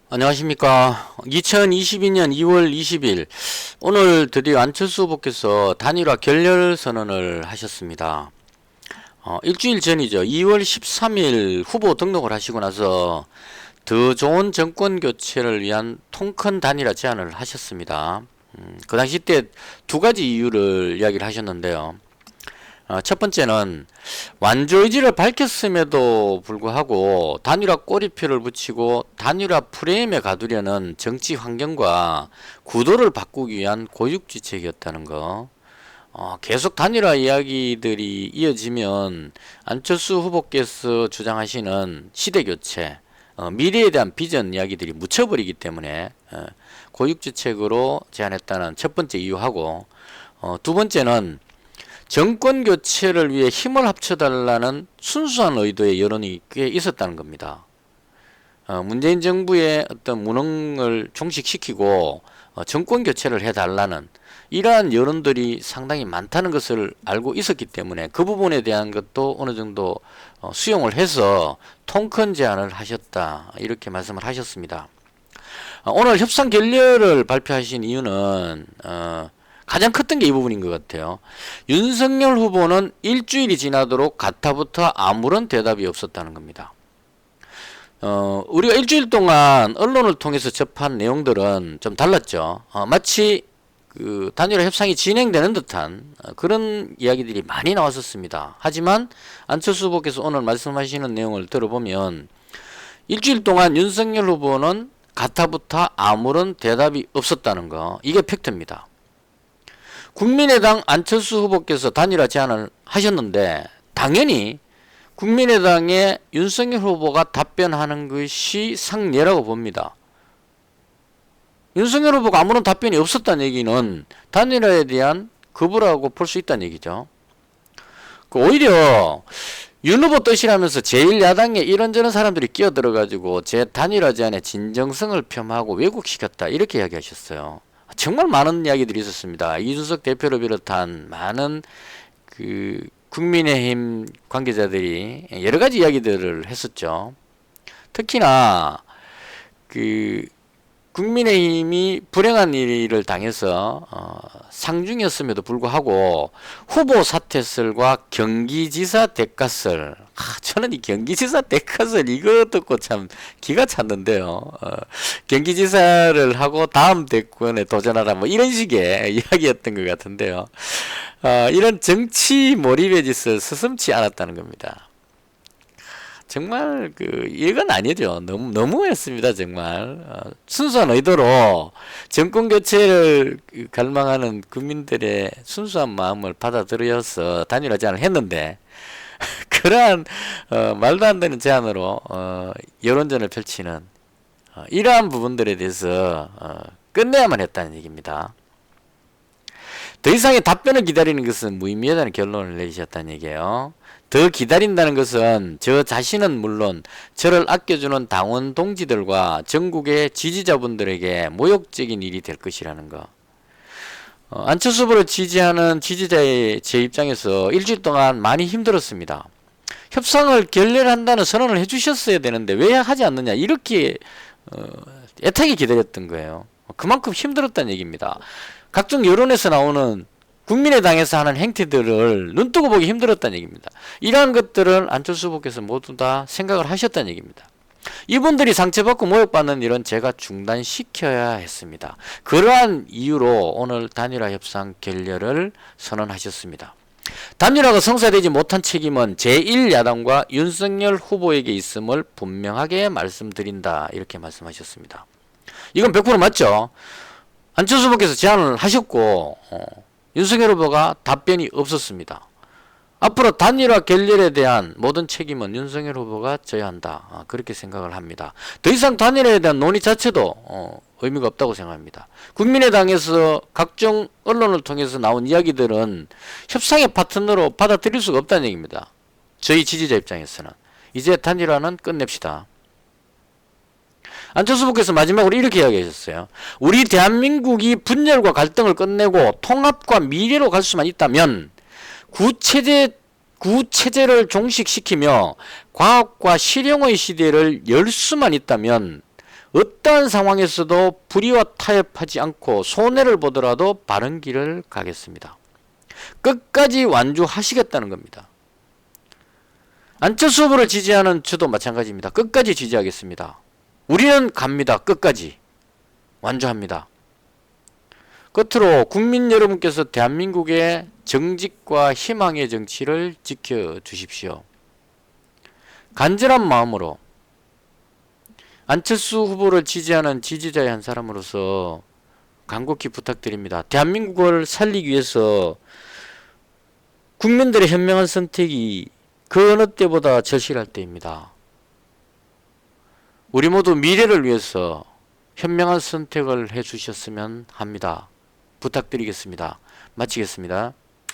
안녕하십니까. 2022년 2월 20일 오늘 드디어 안철수 후보께서 단일화 결렬 선언을 하셨습니다. 일주일 전이죠. 2월 13일 후보 등록을 하시고 나서 더 좋은 정권 교체를 위한 통큰 단일화 제안을 하셨습니다. 그 당시 때 두 가지 이유를 이야기를 하셨는데요. 첫 번째는 완주 의지를 밝혔음에도 불구하고 단일화 꼬리표를 붙이고 단일화 프레임에 가두려는 정치 환경과 구도를 바꾸기 위한 고육지책이었다는 거. 계속 단일화 이야기들이 이어지면 안철수 후보께서 주장하시는 시대교체, 미래에 대한 비전 이야기들이 묻혀버리기 때문에 고육지책으로 제안했다는 첫 번째 이유하고, 두 번째는 정권 교체를 위해 힘을 합쳐달라는 순수한 의도의 여론이 꽤 있었다는 겁니다. 문재인 정부의 어떤 무능을 종식시키고 정권 교체를 해달라는 이러한 여론들이 상당히 많다는 것을 알고 있었기 때문에 그 부분에 대한 것도 어느 정도 수용을 해서 통큰 제안을 하셨다, 이렇게 말씀을 하셨습니다. 오늘 협상 결렬을 발표하신 이유는 가장 컸던 게 이 부분인 것 같아요. 윤석열 후보는 일주일이 지나도록 가타부터 아무런 대답이 없었다는 겁니다. 우리가 일주일 동안 언론을 통해서 접한 내용들은 좀 달랐죠. 마치 그 단일화 협상이 진행되는 듯한 그런 이야기들이 많이 나왔었습니다. 하지만 안철수 후보께서 오늘 말씀하시는 내용을 들어보면 일주일 동안 윤석열 후보는 가타부터 아무런 대답이 없었다는 거, 이게 팩트입니다. 국민의당 안철수 후보께서 단일화 제안을 하셨는데 당연히 국민의당의 윤석열 후보가 답변하는 것이 상례라고 봅니다. 윤석열 후보가 아무런 답변이 없었다는 얘기는 단일화에 대한 거부라고 볼 수 있다는 얘기죠. 오히려 윤 후보 뜻이라면서 제1야당에 이런저런 사람들이 끼어들어가지고 제 단일화 제안의 진정성을 폄하하고 왜곡시켰다, 이렇게 이야기하셨어요. 정말 많은 이야기들이 있었습니다. 이준석 대표를 비롯한 많은 그 국민의힘 관계자들이 여러 가지 이야기들을 했었죠. 특히나 그 국민의힘이 불행한 일을 당해서 상중이었음에도 불구하고 후보 사퇴설과 경기지사 대가설, 저는 이 경기지사 대가설 이거 듣고 참 기가 찼는데요. 경기지사를 하고 다음 대권에 도전하라, 뭐 이런 식의 이야기였던 것 같은데요. 이런 정치 몰입의 짓을 서슴지 않았다는 겁니다. 정말 이건 아니죠. 너무했습니다. 정말 순수한 의도로 정권 교체를 갈망하는 국민들의 순수한 마음을 받아들여서 단일화 제안을 했는데 그러한 말도 안 되는 제안으로 여론전을 펼치는 이러한 부분들에 대해서 끝내야만 했다는 얘기입니다. 더 이상의 답변을 기다리는 것은 무의미하다는 결론을 내리셨다는 얘기예요. 더 기다린다는 것은 저 자신은 물론 저를 아껴주는 당원 동지들과 전국의 지지자분들에게 모욕적인 일이 될 것이라는 거. 안철수 후보를 지지하는 지지자의 제 입장에서 일주일 동안 많이 힘들었습니다. 협상을 결렬한다는 선언을 해주셨어야 되는데 왜 하지 않느냐, 이렇게 애타게 기다렸던 거예요. 그만큼 힘들었다는 얘기입니다. 각종 여론에서 나오는 국민의당에서 하는 행태들을 눈뜨고 보기 힘들었다는 얘기입니다. 이러한 것들을 안철수 후보께서 모두 다 생각을 하셨다는 얘기입니다. 이분들이 상처받고 모욕받는 일은 제가 중단시켜야 했습니다. 그러한 이유로 오늘 단일화 협상 결렬을 선언하셨습니다. 단일화가 성사되지 못한 책임은 제1야당과 윤석열 후보에게 있음을 분명하게 말씀드린다, 이렇게 말씀하셨습니다. 이건 100% 맞죠? 안철수 후보께서 제안을 하셨고 윤석열 후보가 답변이 없었습니다. 앞으로 단일화 결렬에 대한 모든 책임은 윤석열 후보가 져야 한다, 그렇게 생각을 합니다. 더 이상 단일화에 대한 논의 자체도 의미가 없다고 생각합니다. 국민의당에서 각종 언론을 통해서 나온 이야기들은 협상의 파트너로 받아들일 수가 없다는 얘기입니다. 저희 지지자 입장에서는 이제 단일화는 끝냅시다. 안철수 후보께서 마지막으로 이렇게 이야기하셨어요. 우리 대한민국이 분열과 갈등을 끝내고 통합과 미래로 갈 수만 있다면 구체제를 종식시키며 과학과 실용의 시대를 열 수만 있다면 어떠한 상황에서도 불의와 타협하지 않고 손해를 보더라도 바른 길을 가겠습니다. 끝까지 완주하시겠다는 겁니다. 안철수 후보를 지지하는 저도 마찬가지입니다. 끝까지 지지하겠습니다. 우리는 갑니다. 끝까지 완주합니다. 끝으로 국민 여러분께서 대한민국의 정직과 희망의 정치를 지켜주십시오. 간절한 마음으로 안철수 후보를 지지하는 지지자의 한 사람으로서 간곡히 부탁드립니다. 대한민국을 살리기 위해서 국민들의 현명한 선택이 그 어느 때보다 절실할 때입니다. 우리 모두 미래를 위해서 현명한 선택을 해주셨으면 합니다. 부탁드리겠습니다. 마치겠습니다.